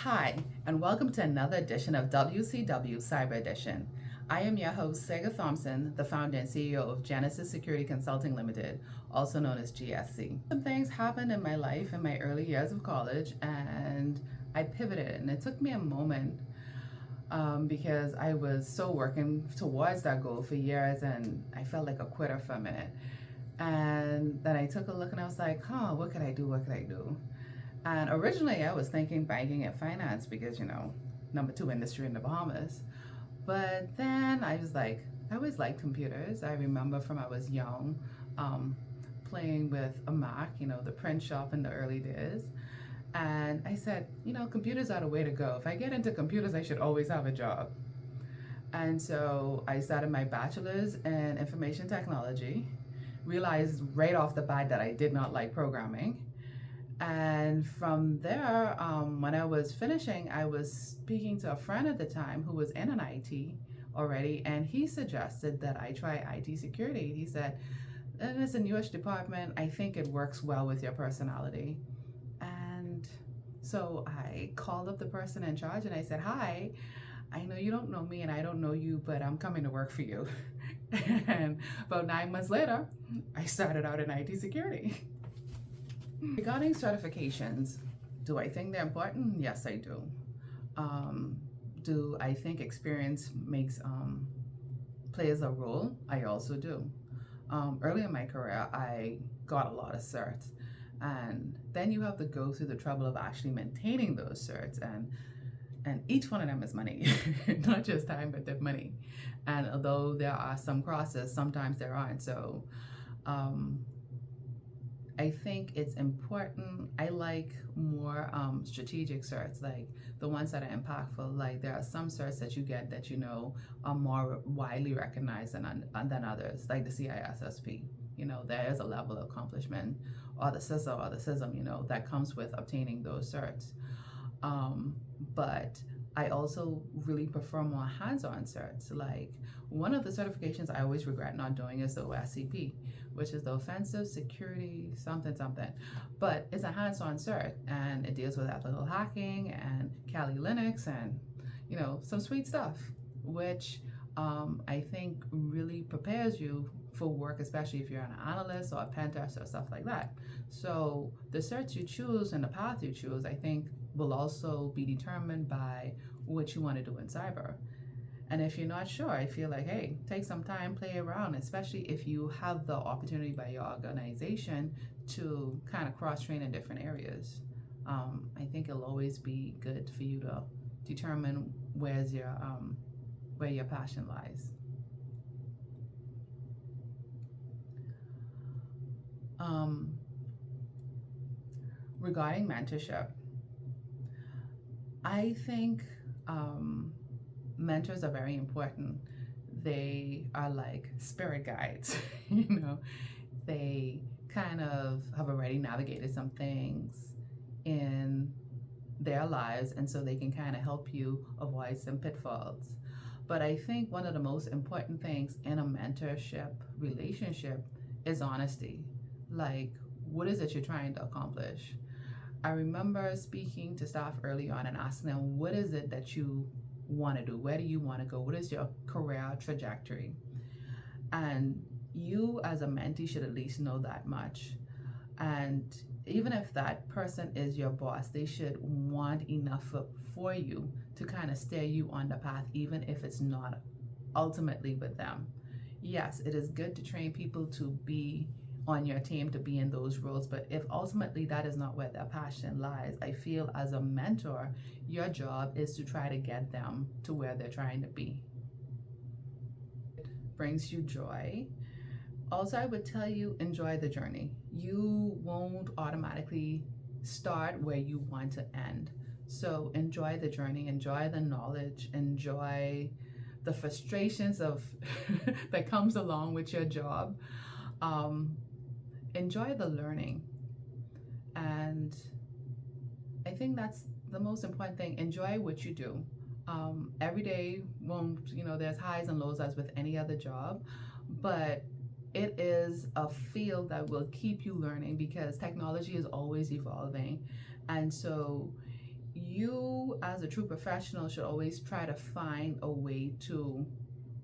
Hi, and welcome to another edition of WCW Cyber Edition. I am your host, Tsega Thompson, the founder and CEO of Genesis Security Consulting Limited, also known as GSC. Some things happened in my life in my early years of college, and I pivoted, and it took me a moment because I was so working towards that goal for years, and I felt like a quitter for a minute. And then I took a look, and I was like, what could I do? What could I do? And originally, I was thinking banking and finance because, number two industry in the Bahamas. But then I was like, I always liked computers. I remember from I was young playing with a Mac, the print shop in the early days. And I said, computers are the way to go. If I get into computers, I should always have a job. And so I started my bachelor's in information technology, realized right off the bat that I did not like programming. And from there, when I was finishing, I was speaking to a friend at the time who was in an IT already, and he suggested that I try IT security. He said, and it's a newish department. I think it works well with your personality. And so I called up the person in charge and I said, hi, I know you don't know me and I don't know you, but I'm coming to work for you. And about 9 months later, I started out in IT security. Regarding certifications, do I think they're important? Yes, I do. Do I think experience plays a role? I also do. Early in my career, I got a lot of certs, and then you have to go through the trouble of actually maintaining those certs, and each one of them is money, not just time, but they're money. And although there are some crosses, sometimes there aren't. So I think it's important. I like more strategic certs, like the ones that are impactful. Like there are some certs that you get that are more widely recognized than others, like the CISSP. There is a level of accomplishment, or the CISA or the CISM, that comes with obtaining those certs. But I also really prefer more hands-on certs. Like one of the certifications I always regret not doing is the OSCP, which is the Offensive Security something something. But it's a hands-on cert, and it deals with ethical hacking and Kali Linux and some sweet stuff, which I think really prepares you for work, especially if you're an analyst or a pen tester or stuff like that. So the certs you choose and the path you choose, I think, will also be determined by what you want to do in cyber. And if you're not sure, I feel like, hey, take some time, play around, especially if you have the opportunity by your organization to kind of cross-train in different areas. I think it'll always be good for you to determine where your passion lies. Regarding mentorship, I think mentors are very important. They are like spirit guides, They kind of have already navigated some things in their lives, and so they can kind of help you avoid some pitfalls. But I think one of the most important things in a mentorship relationship is honesty. Like, what is it you're trying to accomplish? I remember speaking to staff early on and asking them, what is it that you want to do? Where do you want to go? What is your career trajectory? And you as a mentee should at least know that much. And even if that person is your boss, they should want enough for you to kind of steer you on the path, even if it's not ultimately with them. Yes, it is good to train people to be on your team, to be in those roles, but if ultimately that is not where their passion lies, I feel as a mentor, your job is to try to get them to where they're trying to be. It brings you joy. Also, I would tell you, enjoy the journey. You won't automatically start where you want to end. So enjoy the journey, enjoy the knowledge, enjoy the frustrations of that comes along with your job. Enjoy the learning. And I think that's the most important thing. Enjoy what you do. Every day won't, there's highs and lows as with any other job, but it is a field that will keep you learning because technology is always evolving. And so you as a true professional, should always try to find a way to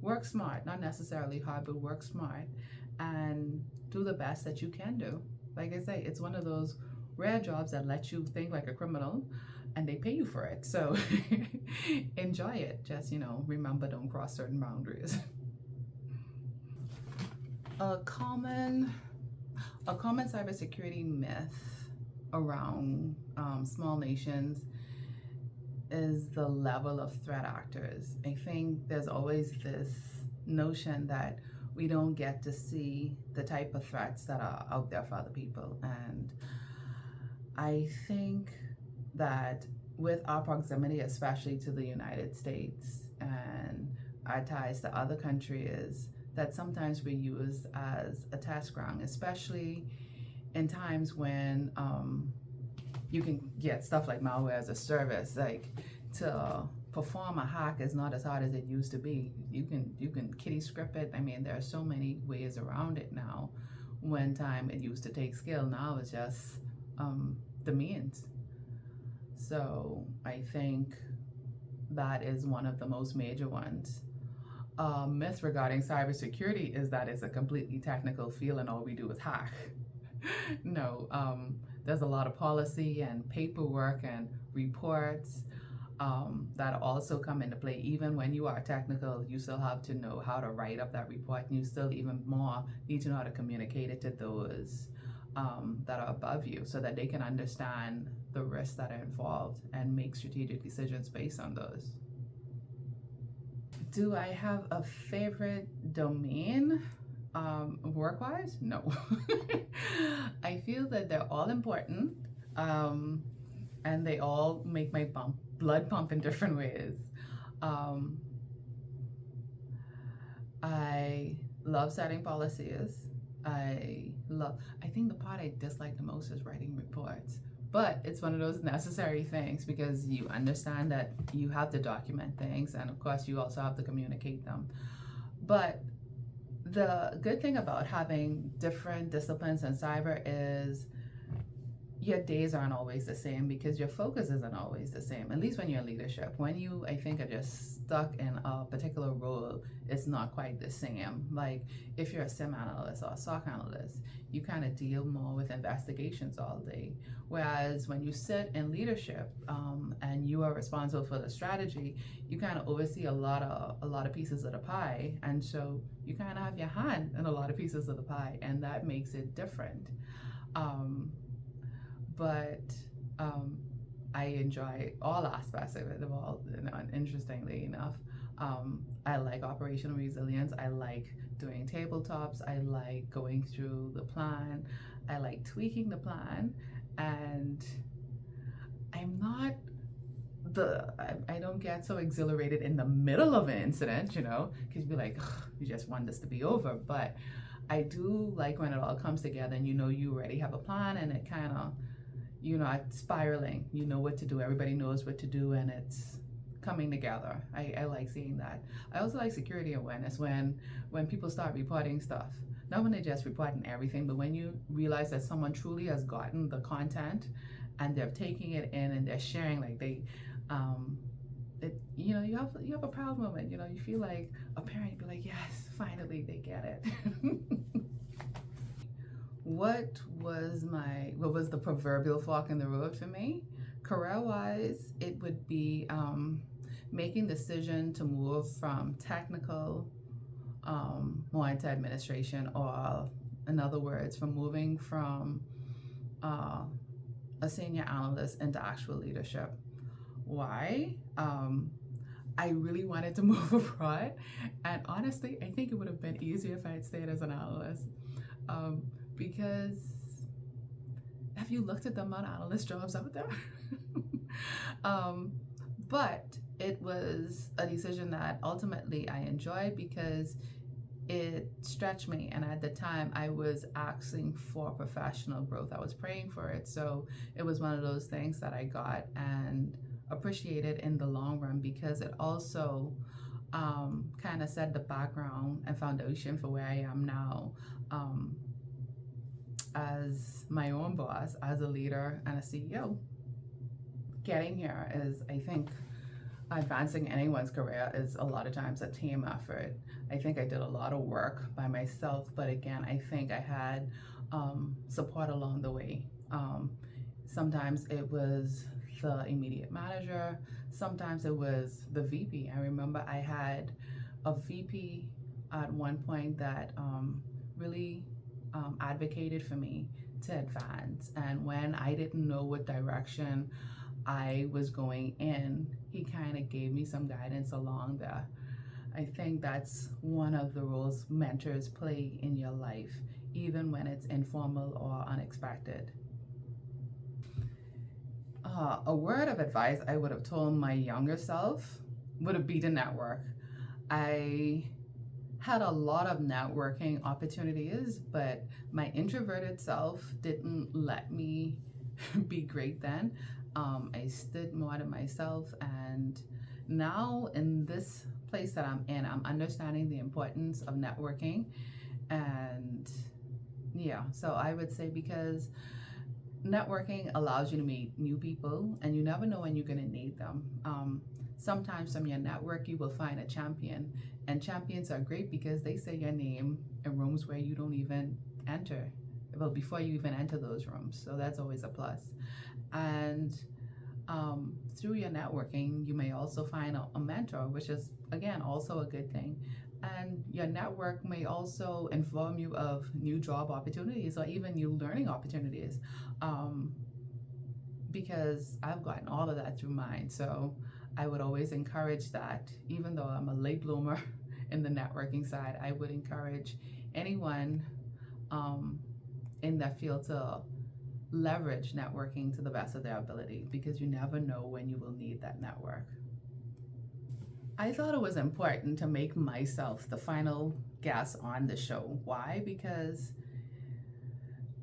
work smart, not necessarily hard, but work smart and do the best that you can do. Like I say, it's one of those rare jobs that let you think like a criminal and they pay you for it. So enjoy it. Just, remember, don't cross certain boundaries. A common cybersecurity myth around small nations is the level of threat actors. I think there's always this notion that we don't get to see the type of threats that are out there for other people. And I think that with our proximity, especially to the United States and our ties to other countries, that sometimes we're used as a test ground, especially in times when you can get stuff like malware as a service. Like, to perform a hack is not as hard as it used to be. You can kitty script it. I mean, there are so many ways around it now. One time it used to take skill, now it's just the means. So I think that is one of the most major ones. Myth regarding cybersecurity is that it's a completely technical field and all we do is hack. No, there's a lot of policy and paperwork and reports that also come into play. Even when you are technical, you still have to know how to write up that report, and you still even more need to know how to communicate it to those that are above you so that they can understand the risks that are involved and make strategic decisions based on those. Do I have a favorite domain work-wise? No. I feel that they're all important and they all make my blood pump in different ways. I love setting policies. I think the part I dislike the most is writing reports. But it's one of those necessary things because you understand that you have to document things, and of course you also have to communicate them. But the good thing about having different disciplines in cyber is your days aren't always the same because your focus isn't always the same, at least when you're in leadership. When you, I think, are just stuck in a particular role, it's not quite the same. Like if you're a SIM analyst or a SOC analyst, you kind of deal more with investigations all day. Whereas when you sit in leadership and you are responsible for the strategy, you kind of oversee a lot of pieces of the pie, and so you kind of have your hand in a lot of pieces of the pie, and that makes it different. But I enjoy all aspects of it. Interestingly enough, I like operational resilience. I like doing tabletops. I like going through the plan. I like tweaking the plan, and I'm not I don't get so exhilarated in the middle of an incident, because you'd be like, you just want this to be over. But I do like when it all comes together and you already have a plan, and it kind of, it's spiraling. You know what to do. Everybody knows what to do, and it's coming together. I like seeing that. I also like security awareness when people start reporting stuff. Not when they're just reporting everything, but when you realize that someone truly has gotten the content and they're taking it in and they're sharing, like you have a proud moment. You feel like a parent. You be like, yes, finally they get it. What was the proverbial fork in the road for me? Career-wise, it would be making decision to move from technical more into administration, or in other words, from moving from a senior analyst into actual leadership. Why? I really wanted to move abroad, and honestly, I think it would have been easier if I had stayed as an analyst. Because have you looked at the amount of analyst jobs out there? But it was a decision that ultimately I enjoyed because it stretched me, and at the time I was asking for professional growth. I was praying for it, so it was one of those things that I got and appreciated in the long run, because it also kind of set the background and foundation for where I am now, as my own boss, as a leader and a CEO. getting here is, I think, advancing anyone's career is a lot of times a team effort. I think I did a lot of work by myself, but again, I think I had support along the way. Sometimes it was the immediate manager, sometimes it was the VP. I remember I had a VP at one point that really advocated for me to advance. And when I didn't know what direction I was going in, he kind of gave me some guidance along there. I think that's one of the roles mentors play in your life, even when it's informal or unexpected. A word of advice I would have told my younger self would have been to network. I had a lot of networking opportunities, but my introverted self didn't let me be great then. I stood more to myself, and now in this place that I'm in, I'm understanding the importance of networking. And yeah, so I would say, because networking allows you to meet new people, and you never know when you're going to need them. Sometimes from your network, you will find a champion, and champions are great because they say your name in rooms where you don't even enter, well, before you even enter those rooms. So that's always a plus. And through your networking, you may also find a mentor, which is, again, also a good thing. And your network may also inform you of new job opportunities or even new learning opportunities, because I've gotten all of that through mine. So I would always encourage that. Even though I'm a late bloomer in the networking side, I would encourage anyone in that field to leverage networking to the best of their ability, because you never know when you will need that network. I thought it was important to make myself the final guest on the show. Why? Because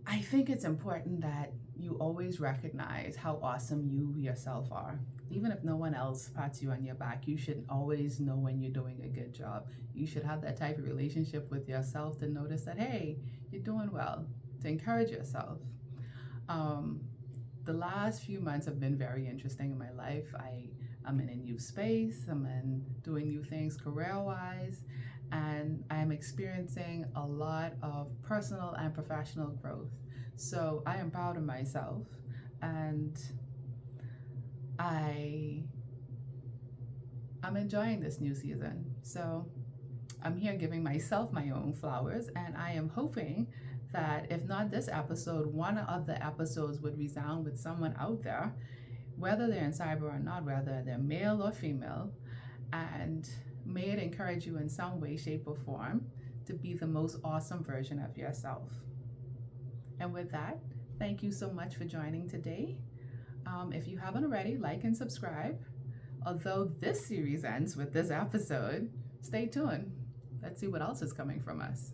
I think it's important that you always recognize how awesome you yourself are. Even if no one else pats you on your back, you should always know when you're doing a good job. You should have that type of relationship with yourself to notice that, hey, you're doing well, to encourage yourself. The last few months have been very interesting in my life. I'm in a new space, I'm doing new things career-wise, and I'm experiencing a lot of personal and professional growth. So I am proud of myself, and I'm enjoying this new season. So I'm here giving myself my own flowers, and I am hoping that if not this episode, one of the episodes would resound with someone out there, whether they're in cyber or not, whether they're male or female, and may it encourage you in some way, shape, or form to be the most awesome version of yourself. And with that, thank you so much for joining today. If you haven't already, like and subscribe. Although this series ends with this episode, stay tuned. Let's see what else is coming from us.